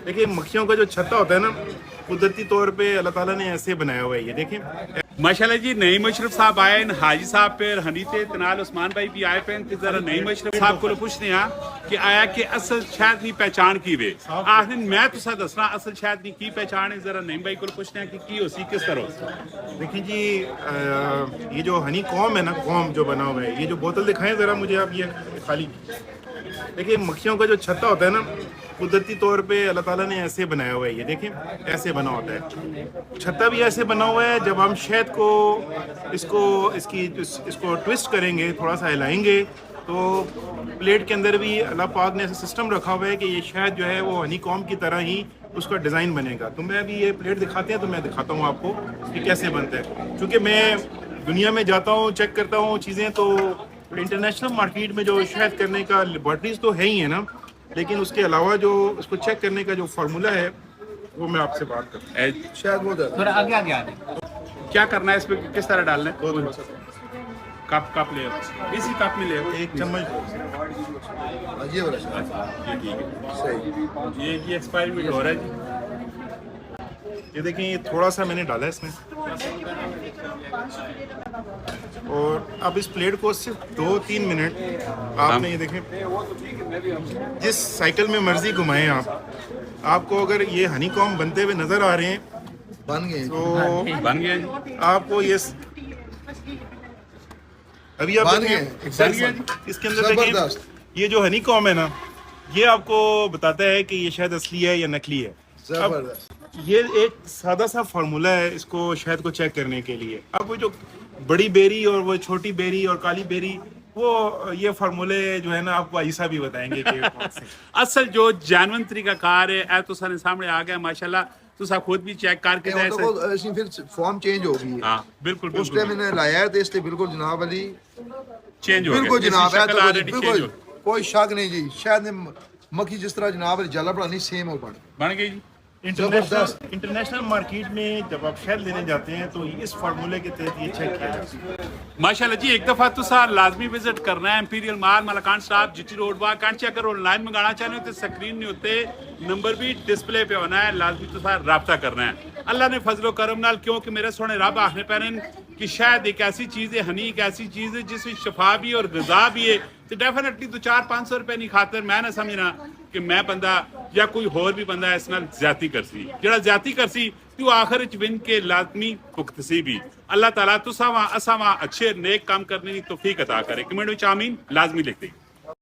देखिए मक्खियों का जो छत्ता होता है ना, कुदरती तौर पे अल्लाह ताला ने ऐसे बनाया हुआ है। ये देखिए माशाल्लाह जी, नई मशरफ साहब आए न, हाजी साहब पे हनी ते तनाल उस्मान भाई भी आए पे जरा नई मशरफ साहब को पूछने कि आया कि असल शहद की पहचान की वे आखिर मैं तुसा दसना असल शहद की पहचान है, जरा नईम भाई को पूछने कि होसी किस तरह। देखिए जी, ये जो हनी कॉम है ना, कॉम जो बना हुआ है, ये जो बोतल दिखाएं ज़रा मुझे आप, ये खाली। देखिए मक्खियों का जो छत्ता होता है ना, कुदरती तौर पे अल्लाह ताला ने ऐसे बनाया हुआ है। ये देखिए ऐसे बना होता है, छत्ता भी ऐसे बना हुआ है। जब हम शहद को इसको ट्विस्ट करेंगे, थोड़ा सा हिलाएंगे, तो प्लेट के अंदर भी अल्लाह पाक ने ऐसा सिस्टम रखा हुआ है कि ये शहद जो है वो हनी कॉम की तरह ही उसका डिज़ाइन बनेगा। तो मैं अभी ये प्लेट दिखाते हैं तो मैं दिखाता हूँ आपको कि कैसे बनता है। क्योंकि मैं दुनिया में जाता हूँ, चेक करता हूँ चीज़ें, तो इंटरनेशनल मार्केट में जो शहद करने का लेबॉर्ट्रीज तो है ही है ना, लेकिन उसके अलावा जो उसको चेक करने का जो फार्मूला है वो मैं आपसे बात करता हूँ। शायद वो थोड़ा आगे आगे आ क्या करना है, इसमें किस तरह डालना है? कप ले, इसी कप में ले, एक चम्मच ये वाला ये ठीक है, सही। ये एक्सपायरी हो रहा है जी। ये देखें, ये थोड़ा सा मैंने डाला है इसमें, और अब इस प्लेट को सिर्फ 2-3 मिनट आपने, ये देखें, जिस साइकिल में मर्जी घुमाएं आप, आपको अगर ये हनी कॉम बनते हुए नजर आ रहे हैं बन गए तो बन गया जी, आपको ये अभी आप बन देखें, गए, बन गया जी। इसके अंदर जबरदस्त। देखिए ये जो हनी कॉम है ना, ये आपको बताता है कि ये शायद असली है या नकली है। जबरदस्त। ये एक सादा सा फार्मूला है इसको शहद को चेक करने के लिए। अब वो जो बड़ी बेरी और वो छोटी बेरी और काली बेरी, वो ये फार्मूले जो है ना आपको ईसा भी बताएंगे कि कौन से। असल जो जानवन तरीका कार है तो सारे सामने आ गया माशाल्लाह, तो सब खुद भी चेक करके ये तो वो ऐसी फिर फॉर्म चेंज हो गई है। हाँ बिल्कुल उस टाइम मैंने लाया है तो इसलिए बिल्कुल जनाब अली, चेंज हो गया, बिल्कुल जनाब है तो बिल्कुल बिल्कुल कोई शक नहीं जी। शायद मक्खी जिस तरह जनाब अली जाला बढ़ानी सेम हो बन गई जी। इंटरनेशनल मार्केट में जब आप शहद लेने जाते हैं तो इस फार्मूले के तहत ये चेक किया जाता है। माशाल्लाह जी, एक दफा तो सार लाजमी विजिट करना है इंपीरियल माल मलकान स्टॉप जीटी रोड वा कांच। अगर ऑनलाइन मंगाना चाहते हो तो स्क्रीन नहीं होते, नंबर भी डिस्प्ले पे होना है, लाजमी तो सार राब्ता करना है। अल्लाह ने फजलो करम नाल, क्योंकि मेरे सोने रब आखने पैने कि शायद एक ऐसी चीज़ है, हनी एक ऐसी चीज़ है जिसमें शफा भी और गजा भी है, तो डेफिनेटली तो 400-500 रुपए नहीं खातर मैं ना समझना कि मैं बंदा या कोई होर भी बंदा इस नाल ज्यादती करसी, जेड़ा ज्यादती करसी तो आखिर च विन के लाजमी भुगतसी भी। अल्लाह ताला तुसा वा असा वा अच्छे नेक काम करने की तौफीक अता करे। कमेंट में आमीन लाजमी लिख दी।